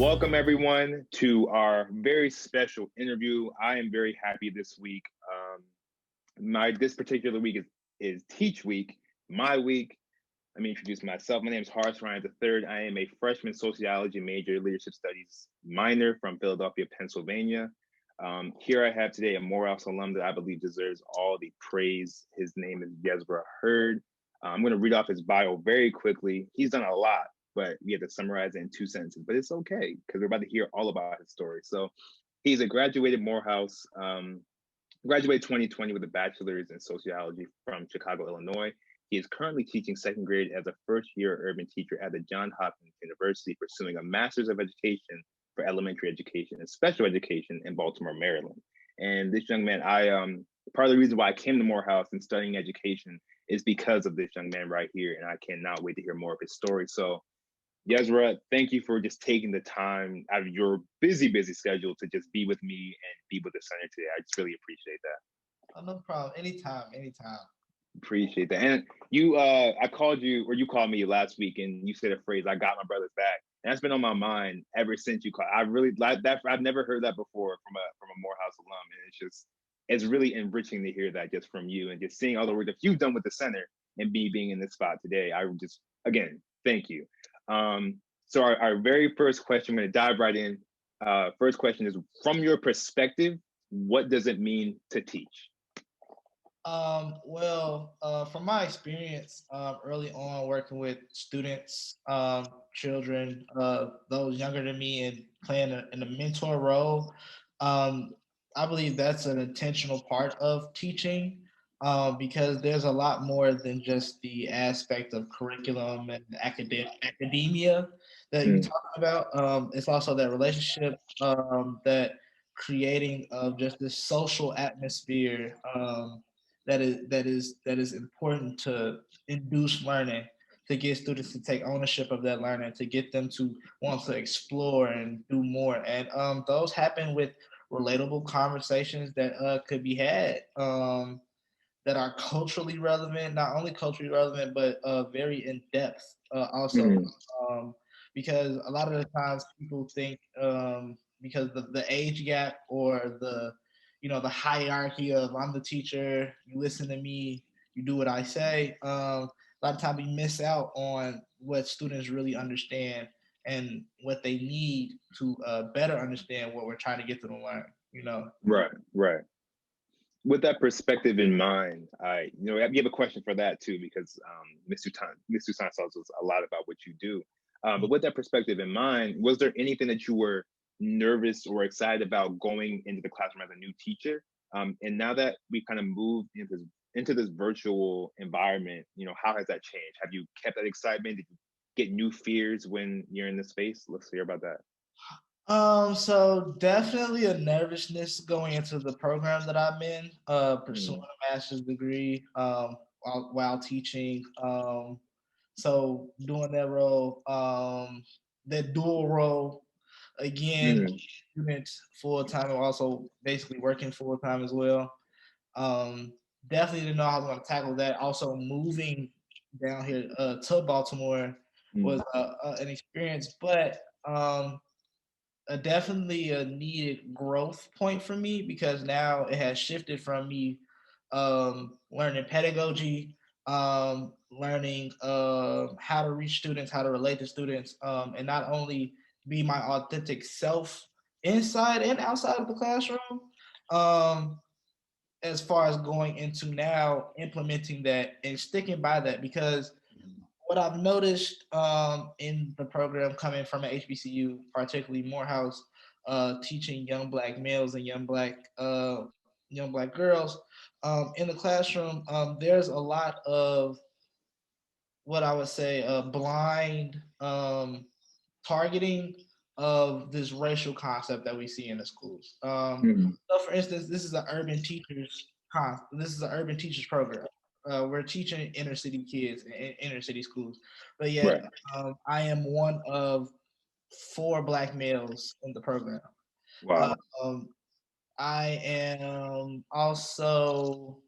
Welcome everyone to our very special interview. I am very happy this week. This particular week is Teach Week. My week. Let me introduce myself. My name is Harsh Ryan III. I am a freshman sociology major, leadership studies minor from Philadelphia, Pennsylvania. Here I have today a Morehouse alum that I believe deserves all the praise. His name is Izrah Hurd. I'm going to read off his bio very quickly. He's done a lot, but we have to summarize it in 2 sentences. But it's okay because we're about to hear all about his story. So he's a graduated Morehouse, graduated 2020 with a bachelor's in sociology from Chicago, Illinois. He is currently teaching second grade as a first-year urban teacher at the Johns Hopkins University, pursuing a master's of education for elementary education and special education in Baltimore, Maryland. And this young man, part of the reason why I came to Morehouse and studying education is because of this young man right here, and I cannot wait to hear more of his story. So, Izrah, thank you for just taking the time out of your busy schedule to just be with me and be with the center today. I just really appreciate that. Oh, no problem. Anytime. Appreciate that. And you, I called you, or you called me last week, and you said a phrase, "I got my brothers back," and that's been on my mind ever since you called. I really like that. I've never heard that before from a Morehouse alum, and it's really enriching to hear that just from you, and just seeing all the work that you've done with the center and me being in this spot today. I just, again, thank you. So our very first question, I'm going to dive right in. First question is, from your perspective, what does it mean to teach? From my experience, early on working with students, children, those younger than me, and playing in a mentor role, I believe that's an intentional part of teaching, because there's a lot more than just the aspect of curriculum and academia that you're talking about. It's also that relationship, that creating of just this social atmosphere. That is important to induce learning, to get students to take ownership of that learning, to get them to want to explore and do more. And those happen with relatable conversations that could be had, that are culturally relevant, not only culturally relevant, but very in depth also. Because a lot of the times people think, because the age gap or the hierarchy of I'm the teacher, you listen to me, you do what I say. A lot of times we miss out on what students really understand and what they need to better understand what we're trying to get them to learn. Right. With that perspective in mind, I have a question for that too, because Mr. Tan tells us a lot about what you do. But with that perspective in mind, was there anything that you were nervous or excited about going into the classroom as a new teacher? And now that we kind of moved into this virtual environment, how has that changed? Have you kept that excitement? Did you get new fears when you're in this space? Let's hear about that. So definitely a nervousness going into the program that I'm in, pursuing a master's degree, while teaching. So doing that role, that dual role, again, students full time and also basically working full time as well. Um, Definitely didn't know how I was going to tackle that. Also, moving down here to Baltimore was an experience, but definitely a needed growth point for me, because now it has shifted from me learning pedagogy, learning how to reach students, how to relate to students, and not only be my authentic self inside and outside of the classroom, um, as far as going into now implementing that and sticking by that. Because what I've noticed in the program coming from an HBCU, particularly Morehouse, teaching young Black males and young Black girls in the classroom, there's a lot of what I would say blind targeting of this racial concept that we see in the schools. So, for instance, This is an urban teachers program. We're teaching inner city kids in inner city schools, but yet I am one of 4 Black males in the program. Wow. Um, I am also,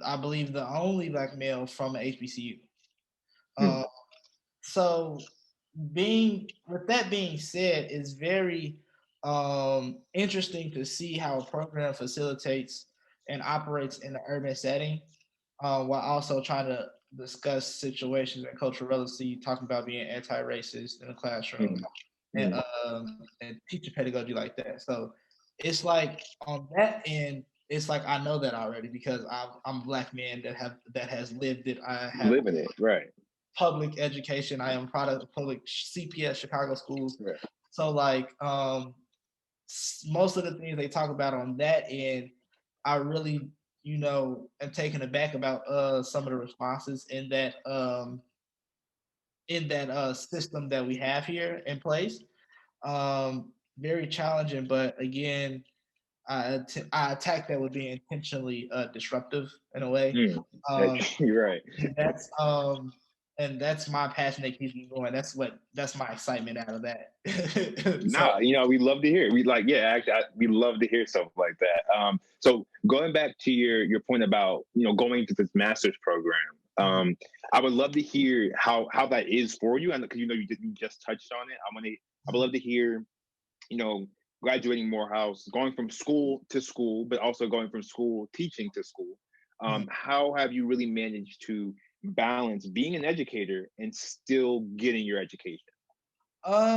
I believe, the only Black male from a HBCU. So with that being said, it's very interesting to see how a program facilitates and operates in the urban setting, while also trying to discuss situations and cultural relevancy, talking about being anti-racist in the classroom and teacher pedagogy like that. So it's like on that end, it's like I know that already because I'm a black man that has lived it. I have Living it, right? public education. I am a product of public CPS Chicago schools. Right. So like most of the things they talk about on that end, I really am taken aback about some of the responses in that system that we have here in place. Very challenging, but again, I attack that with being intentionally disruptive in a way. Um, You're right. and that's my passion that keeps me going. That's my excitement out of that. So Nah, we love to hear. Actually, we love to hear stuff like that. So going back to your point about going to this master's program, I would love to hear how that is for you, and because you just touched on it. I would love to hear, graduating Morehouse, going from school to school, but also going from school teaching to school. How have you really managed to balance being an educator and still getting your education?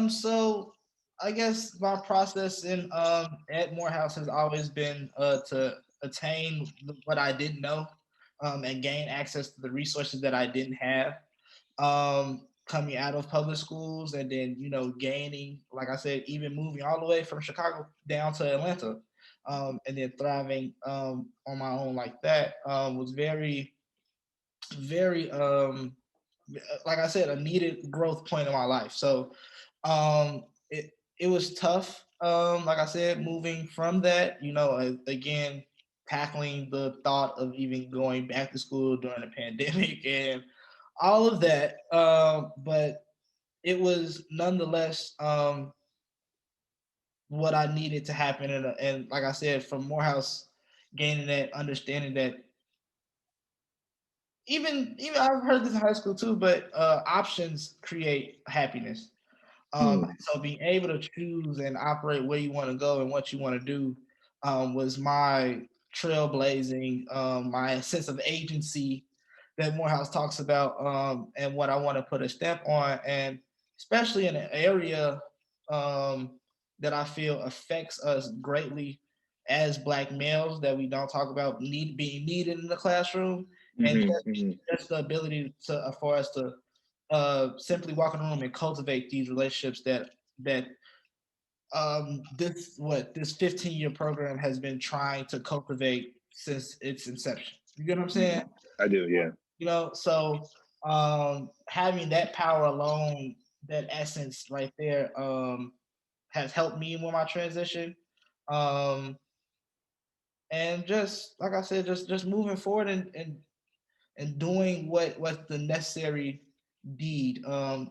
so I guess my process in at Morehouse has always been to attain what I didn't know, and gain access to the resources that I didn't have. Coming out of public schools and then gaining, like I said, even moving all the way from Chicago down to Atlanta, and then thriving on my own like that was very, very like I said, a needed growth point in my life. So it was tough. Like I said, moving from that, again, tackling the thought of even going back to school during the pandemic and all of that. But it was nonetheless what I needed to happen. And like I said, from Morehouse, gaining that understanding that even I've heard this in high school too, but options create happiness. So being able to choose and operate where you want to go and what you want to do was my trailblazing, my sense of agency that Morehouse talks about, and what I want to put a stamp on, and especially in an area that I feel affects us greatly as Black males that we don't talk about being needed in the classroom, and just the ability for us to simply walk in the room and cultivate these relationships that this 15-year program has been trying to cultivate since its inception. You get what I'm saying? I do, yeah. So having that power alone, that essence right there, has helped me with my transition. Um, and just like I said, just moving forward and doing what's the necessary deed.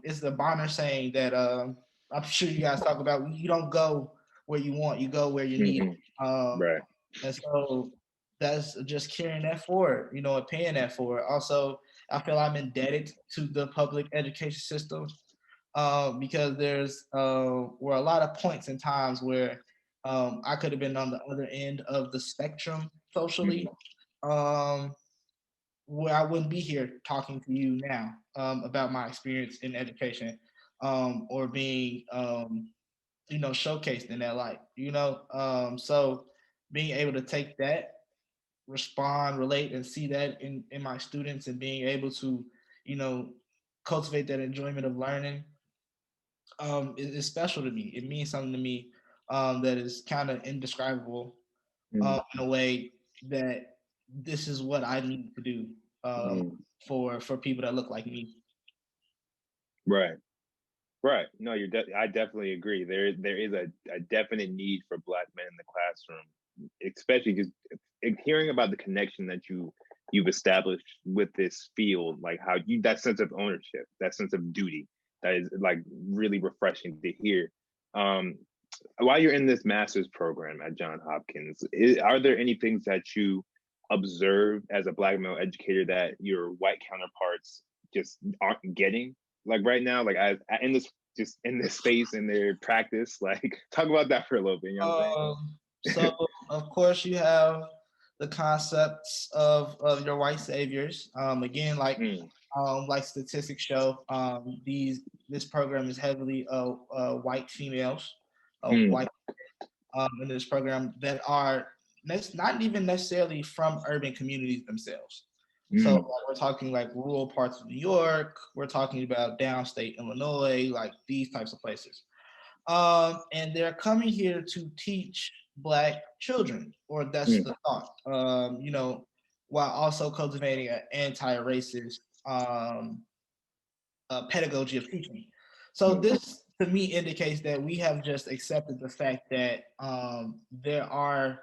It's the Bonner saying that I'm sure you guys talk about. You don't go where you want, you go where you need. Right. And so that's just carrying that forward, and paying that forward. Also, I feel I'm indebted to the public education system, because were a lot of points and times where I could have been on the other end of the spectrum socially, where I wouldn't be here talking to you now about my experience in education, or being showcased in that light. So being able to take that, respond, relate, and see that in my students, and being able to you know cultivate that enjoyment of learning is special to me. It means something to me that is kind of indescribable, in a way that this is what I need to do for people that look like me. Right. Right. No, I definitely agree. There is a definite need for Black men in the classroom, especially because hearing about the connection that you've established with this field, like how that sense of ownership, that sense of duty, that is like really refreshing to hear. Um, while you're in this master's program at Johns Hopkins, are there any things that you observe as a Black male educator that your white counterparts just aren't getting? Like right now, like in this just in this space in their practice? Like, talk about that for a little bit. You know what I'm saying? So of course you have the concepts of your white saviors. Again, like statistics show, this program is heavily white females, white in this program that are not even necessarily from urban communities themselves. So we're talking like rural parts of New York. We're talking about downstate Illinois, like these types of places. And they're coming here to teach Black children, or that's the thought. While also cultivating an anti-racist pedagogy of teaching. So this, to me, indicates that we have just accepted the fact that there are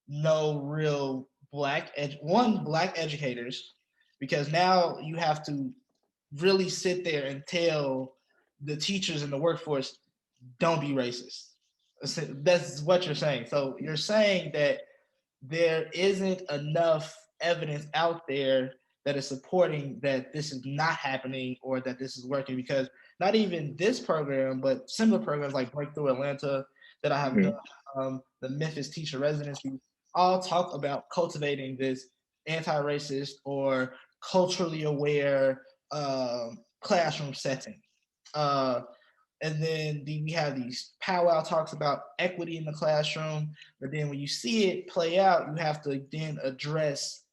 no real Black educators, because now you have to really sit there and tell the teachers in the workforce, don't be racist. That's what you're saying. So you're saying that there isn't enough evidence out there that is supporting that this is not happening or that this is working, because not even this program, but similar programs like Breakthrough Atlanta that I have done, the Memphis Teacher Residency, all talk about cultivating this anti-racist or culturally aware classroom setting. And then we have these powwow talks about equity in the classroom, but then when you see it play out, you have to then address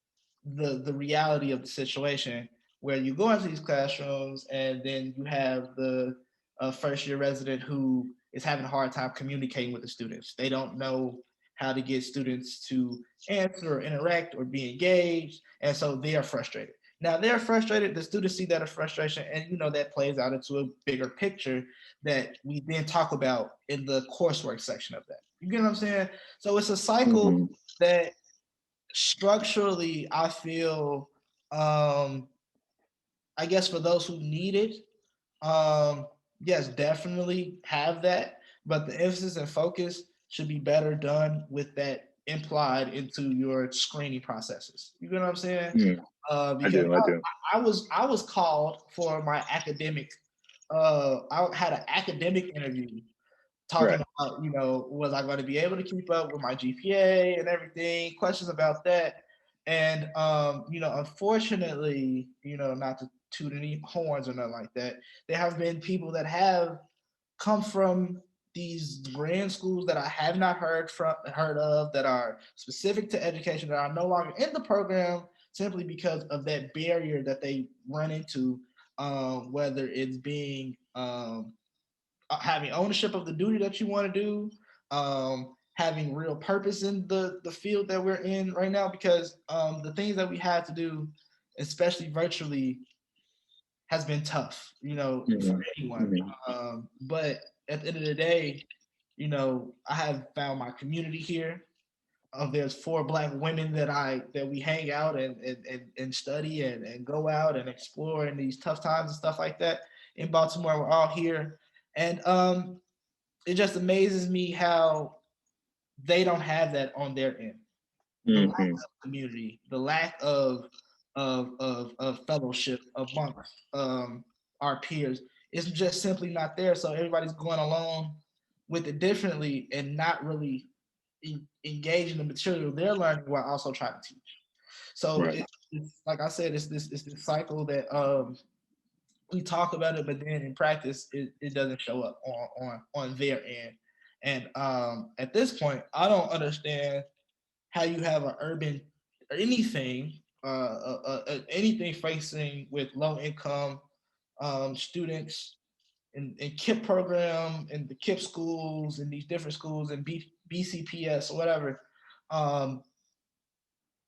the reality of the situation, where you go into these classrooms and then you have the first year resident who is having a hard time communicating with the students. They don't know how to get students to answer or interact or be engaged, and so they are frustrated. Now they're frustrated, the students see that as frustration, and that plays out into a bigger picture that we then talk about in the coursework section of that. You get what I'm saying? So it's a cycle that structurally, I feel, I guess for those who need it, yes, definitely have that, but the emphasis and focus should be better done with that implied into your screening processes. You know what I'm saying? Because I do. I was called for my academic. I had an academic interview talking about, was I going to be able to keep up with my GPA and everything, questions about that. And, unfortunately, not to toot any horns or nothing like that, there have been people that have come from these grand schools that I have not heard of, that are specific to education, that are no longer in the program simply because of that barrier that they run into, whether it's being having ownership of the duty that you want to do, having real purpose in the field that we're in right now, because the things that we had to do, especially virtually, has been tough, for anyone. But at the end of the day, I have found my community here. There's 4 Black women that we hang out and study and go out and explore in these tough times and stuff like that. In Baltimore, we're all here. And it just amazes me how they don't have that on their end. The lack of community, the lack of fellowship amongst our peers is just simply not there. So everybody's going along with it differently and not really engaging the material they're learning while also trying to teach. So it's like I said, it's this cycle that we talk about it, but then in practice, it doesn't show up on their end. And at this point, I don't understand how you have an urban or anything facing with low income students in KIP program, in the KIP schools, in these different schools, in BCPS or whatever.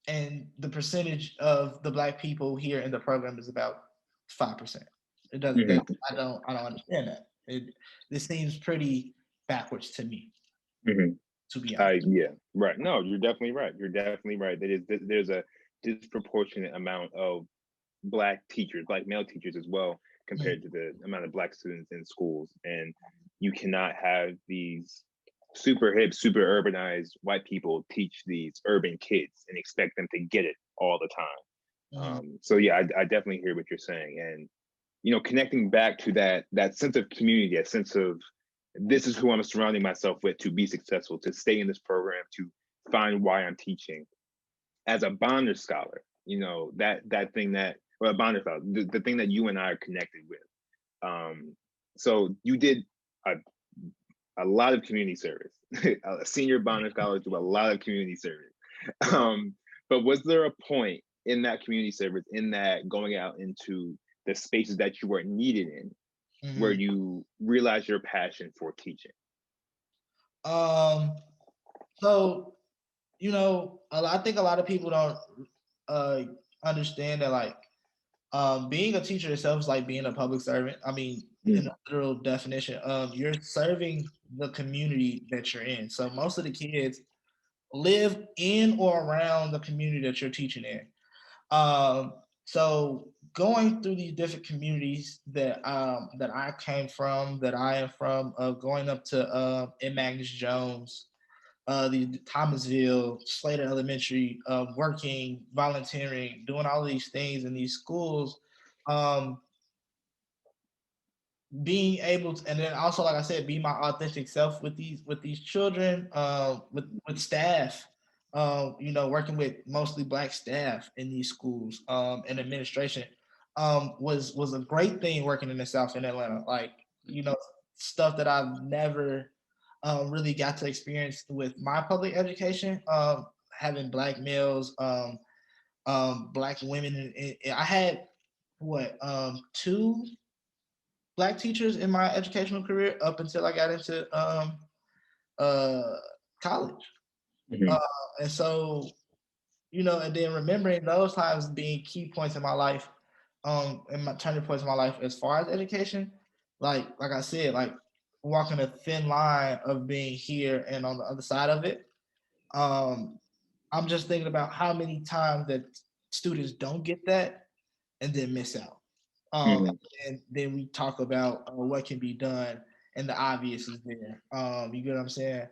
And the percentage of the Black people here in the program is about 5%. It doesn't. I don't understand that. This seems pretty backwards to me. To be honest. Yeah. Right. No, you're definitely right. You're definitely right. There's a disproportionate amount of Black teachers, Black male teachers as well, compared to the amount of Black students in schools. And you cannot have these super hip, super urbanized white people teach these urban kids and expect them to get it all the time. So yeah, I definitely hear what you're saying. And connecting back to that sense of community, a sense of this is who I'm surrounding myself with to be successful, to stay in this program, to find why I'm teaching. As a Bonner scholar, that thing that, or a Bonner scholar, the thing that you and I are connected with. So you did a lot of community service. A senior Bonner scholar do a lot of community service. But was there a point in that community service, in that going out into the spaces that you were needed in, where you realized your passion for teaching? So, I think a lot of people don't understand that, like, being a teacher itself is like being a public servant. I mean, in the literal definition, you're serving the community that you're in. So most of the kids live in or around the community that you're teaching in. So going through these different communities that I came from, that I am from, going up to in Magnus Jones, the Thomasville, Slater Elementary, working, volunteering, doing all these things in these schools, being able to, and then also, like I said, be my authentic self with these children, with staff, working with mostly Black staff in these schools, and administration, was a great thing working in the South in Atlanta. Like, stuff that I've never really got to experience with my public education, having Black males, Black women. I had two Black teachers in my educational career up until I got into college. And so, and then remembering those times being key points in my life, and my turning points in my life as far as education, like I said, like walking a thin line of being here and on the other side of it. I'm just thinking about how many times that students don't get that and then miss out. And then we talk about what can be done, and the obvious is there. You get what I'm saying?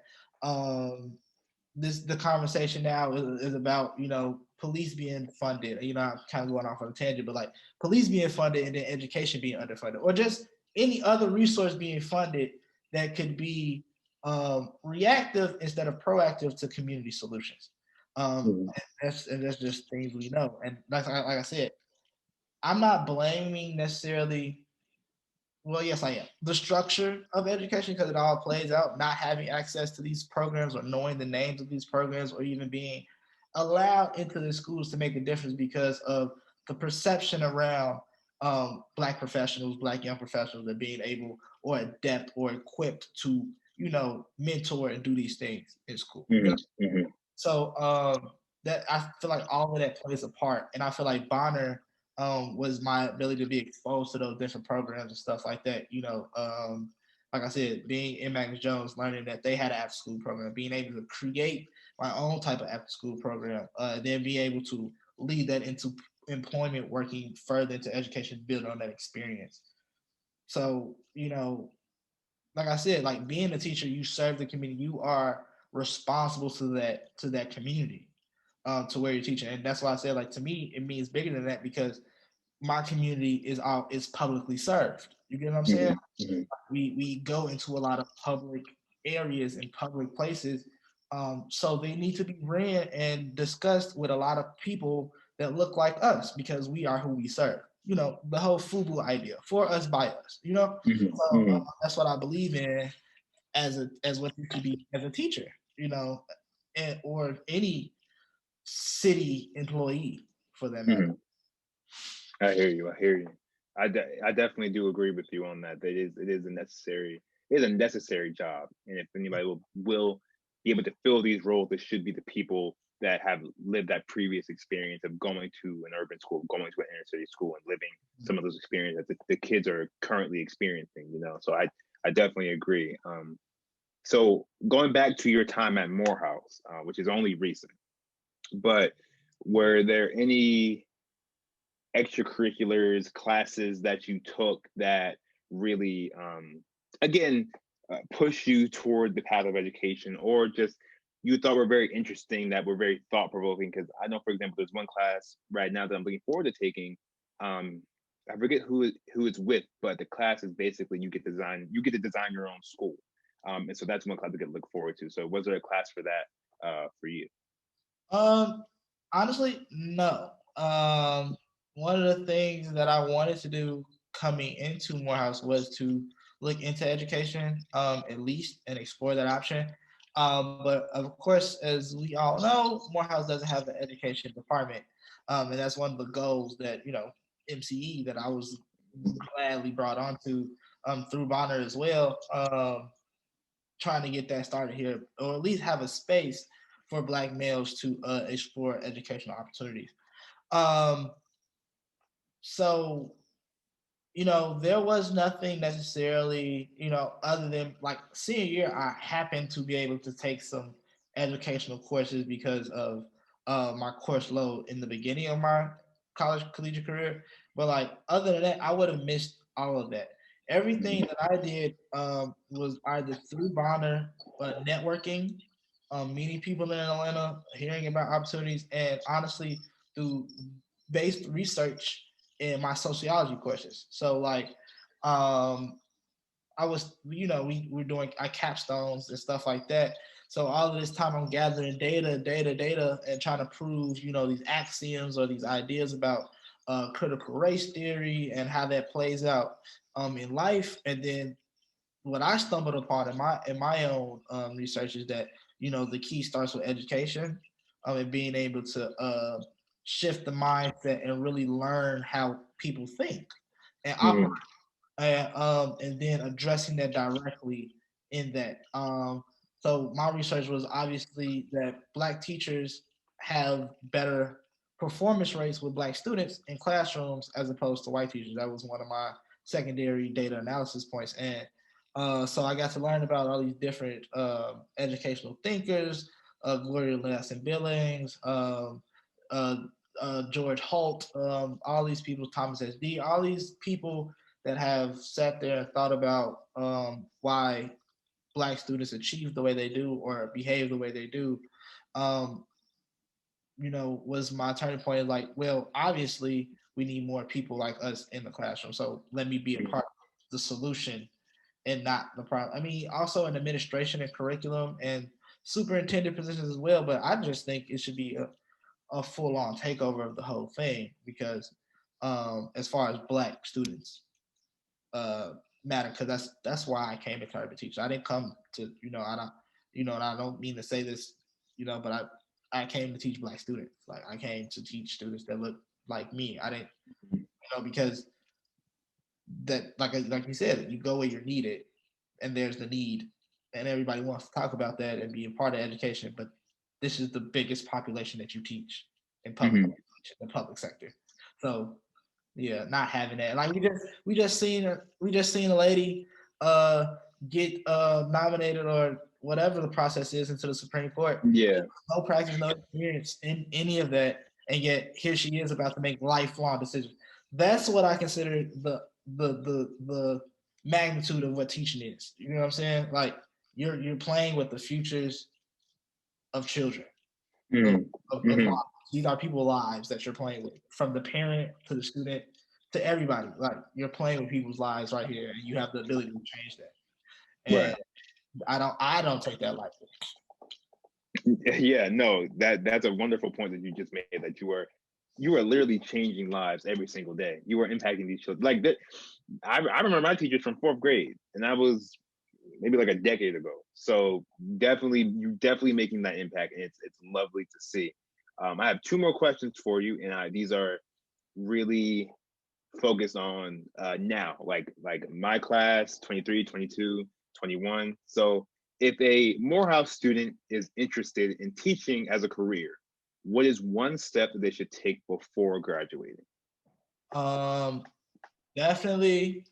The conversation now is about police being funded. I'm kind of going off on a tangent, but like police being funded and then education being underfunded, or just any other resource being funded that could be reactive instead of proactive to community solutions. And that's just things we know. And like I said, I'm not blaming necessarily. Well, yes, I am. The structure of education, because it all plays out, not having access to these programs or knowing the names of these programs or even being allowed into the schools to make a difference because of the perception around Black professionals, Black young professionals, that being able or adept or equipped to, mentor and do these things in school. So that I feel like all of that plays a part. And I feel like Bonner was my ability to be exposed to those different programs and stuff like that. Like I said, being in Magnus Jones, learning that they had an after school program, being able to create my own type of after school program, then be able to lead that into employment, working further into education, build on that experience. So, like I said, like being a teacher, you serve the community, you are responsible to that community, to where you're teaching. And that's why I said, like, to me, it means bigger than that, because my community is publicly served. You get what I'm saying? We go into a lot of public areas and public places, so they need to be ran and discussed with a lot of people that look like us, because we are who we serve. The whole FUBU idea, for us by us. So that's what I believe in as what you could be as a teacher. Or any city employee for that matter. I hear you. I definitely do agree with you on that. It is a necessary job, and if anybody will be able to fill these roles, it should be the people that have lived that previous experience of going to an urban school, going to an inner city school, and living some of those experiences that the kids are currently experiencing. So I definitely agree. So going back to your time at Morehouse, which is only recent, but were there any extracurriculars, classes that you took that really, again, push you toward the path of education, or just you thought were very interesting, that were very thought provoking? Because I know, for example, there's one class right now that I'm looking forward to taking, I forget who it's with, but the class is basically you get to design your own school. And so that's one class to get look forward to. So was there a class for that for you? Honestly, no. One of the things that I wanted to do coming into Morehouse was to look into education, at least, and explore that option. But of course, as we all know, Morehouse doesn't have an education department, and that's one of the goals that MCE that I was gladly brought onto through Bonner as well. Trying to get that started here, or at least have a space for Black males to explore educational opportunities. Um, so, there was nothing necessarily, other than like senior year, I happened to be able to take some educational courses because of my course load in the beginning of my college collegiate career. But like other than that, I would have missed all of that. Everything that I did was either through Bonner, networking, meeting people in Atlanta, hearing about opportunities, and honestly through based research in my sociology courses. So like I was, we were doing capstones and stuff like that. So all of this time I'm gathering data, and trying to prove, these axioms or these ideas about critical race theory and how that plays out in life. And then what I stumbled upon in my own research is that the key starts with education, and being able to shift the mindset and really learn how people think and operate, and then addressing that directly in that. So my research was obviously that Black teachers have better performance rates with Black students in classrooms as opposed to white teachers. That was one of my secondary data analysis points. And so I got to learn about all these different educational thinkers, Gloria Ladson Billings, uh, George Holt, all these people, Thomas S.D., all these people that have sat there and thought about why Black students achieve the way they do or behave the way they do. Um, was my turning point. Like, well, obviously we need more people like us in the classroom. So let me be a part of the solution and not the problem. I mean, also in administration and curriculum and superintendent positions as well. But I just think it should be a full on takeover of the whole thing because as far as Black students matter, because that's why I came to Clarity Teach. I didn't come to I don't and I don't mean to say this but I came to teach Black students. Like I came to teach students that look like me. I didn't because that like you said, you go where you're needed, and there's the need, and everybody wants to talk about that and be a part of education. But this is the biggest population that you teach in the public sector. So yeah, not having that. Like we just seen a lady get nominated or whatever the process is into the Supreme Court. Yeah. No practice, no experience in any of that, and yet here she is about to make lifelong decisions. That's what I consider the magnitude of what teaching is. You know what I'm saying? Like you're playing with the futures of children, of lives. These are people's lives that you're playing with, from the parent to the student to everybody. Like you're playing with people's lives right here, and you have the ability to change that. And I don't take that lightly. Yeah, no, that's a wonderful point that you just made, that you are literally changing lives every single day. You are impacting these children. Like that, I remember my teachers from 4th grade, and that was maybe like a decade ago. So you're definitely making that impact, and it's lovely to see. I have 2 more questions for you, and these are really focused on now, like my class, 23, 22, 21. So if a Morehouse student is interested in teaching as a career, what is one step that they should take before graduating? Definitely,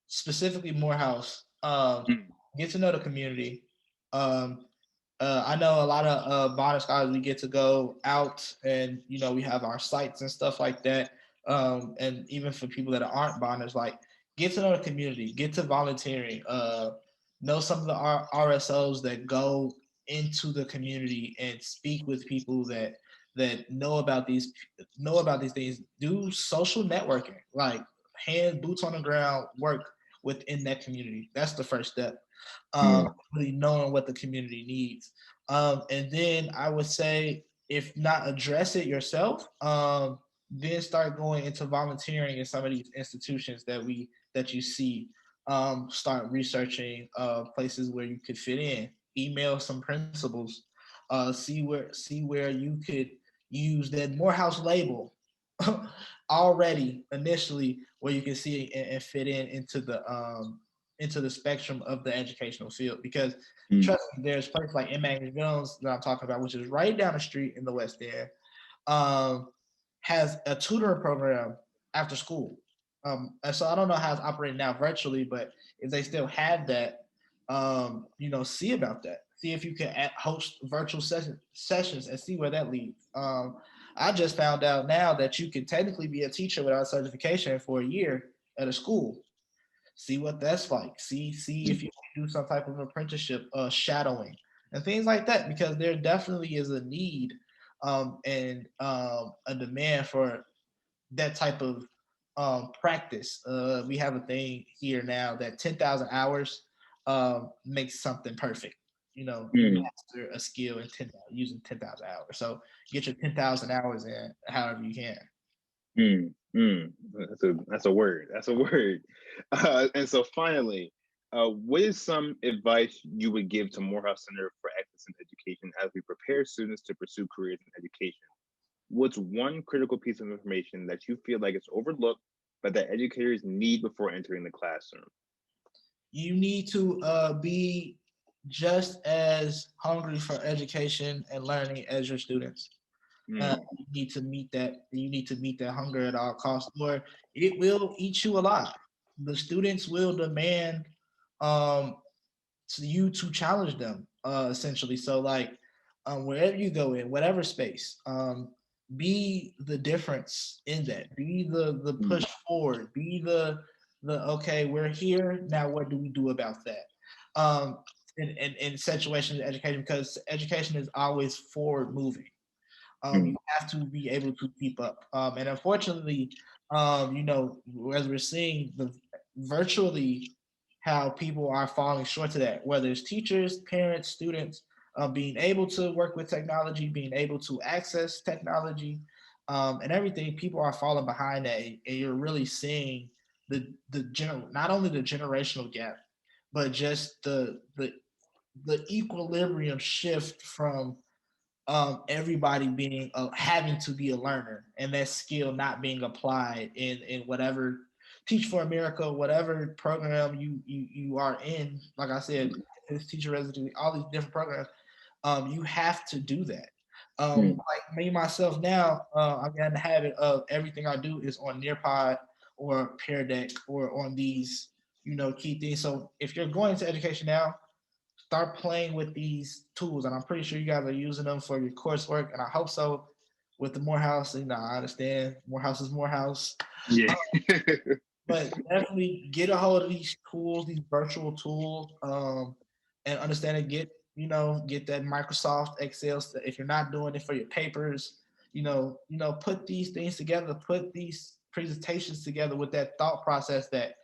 specifically Morehouse. Get to know the community. I know a lot of Bonner scholars, we get to go out and, we have our sites and stuff like that. And even for people that aren't Bonners, like get to know the community, get to volunteering, know some of the RSOs that go into the community and speak with people that that know about these things. Do social networking, like boots on the ground work within that community. That's the first step. Really knowing what the community needs. And then I would say, if not address it yourself, then start going into volunteering in some of these institutions that you see. Start researching places where you could fit in. Email some principals. See where you could use that Morehouse label already initially, where you can see it and fit into the spectrum of the educational field. Because trust me, there's places like M. Jones that I'm talking about, which is right down the street in the West End, has a tutoring program after school. And so I don't know how it's operating now virtually, but if they still have that, see about that. See if you can host virtual sessions and see where that leads. I just found out now that you can technically be a teacher without certification for a year at a school. See what that's like. See if you can do some type of apprenticeship, shadowing, and things like that, because there definitely is a need and a demand for that type of practice. We have a thing here now that 10,000 hours makes something perfect. You master a skill in using 10,000 hours. So get your 10,000 hours in however you can. That's a word. That's a word. And so finally, what is some advice you would give to Morehouse Center for Excellence in Education as we prepare students to pursue careers in education? What's one critical piece of information that you feel like is overlooked, but that educators need before entering the classroom? You need to be just as hungry for education and learning as your students. You need to meet that. You need to meet that hunger at all costs, or it will eat you alive. The students will demand you to challenge them, essentially. So, like, wherever you go in, whatever space, be the difference in that. Be the push forward. Be the okay. We're here now. What do we do about that? In situations of education, because education is always forward moving. You have to be able to keep up. And unfortunately, as we're seeing virtually how people are falling short of that, whether it's teachers, parents, students, being able to work with technology, being able to access technology, and everything, people are falling behind that. And you're really seeing not only the generational gap, but just the equilibrium shift from everybody being having to be a learner, and that skill not being applied in whatever Teach for America, whatever program you are in. Like I said, this teacher residency, all these different programs, you have to do that. Like me myself now, I've gotten the habit of everything I do is on Nearpod or Pear Deck or on these key things. So if you're going to education now, start playing with these tools, and I'm pretty sure you guys are using them for your coursework, and I hope so. With the Morehouse, I understand Morehouse is Morehouse. Yeah. But definitely get a hold of these tools, these virtual tools, and understand it. Get that Microsoft Excel. If you're not doing it for your papers, put these things together, put these presentations together with that thought process that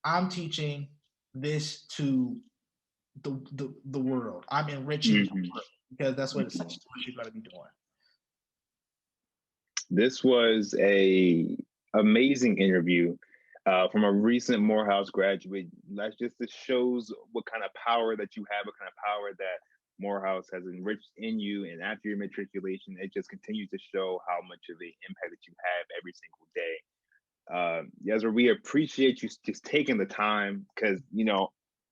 I'm teaching this to the world. I'm enriching the world, because that's what essentially what you're going to be doing. This was a amazing interview from a recent Morehouse graduate. That just shows what kind of power that you have, what kind of power that Morehouse has enriched in you. And after your matriculation, it just continues to show how much of the impact that you have every single day. Ezra, we appreciate you just taking the time, because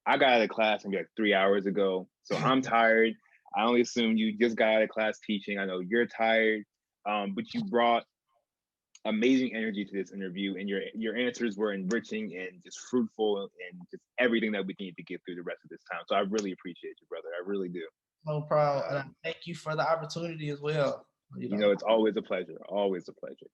I got out of class maybe like 3 hours ago, so I'm tired. I only assume you just got out of class teaching. I know you're tired, but you brought amazing energy to this interview, and your answers were enriching and just fruitful, and just everything that we need to get through the rest of this time. So I really appreciate you, brother. I really do. No problem. And I thank you for the opportunity as well. It's always a pleasure. Always a pleasure.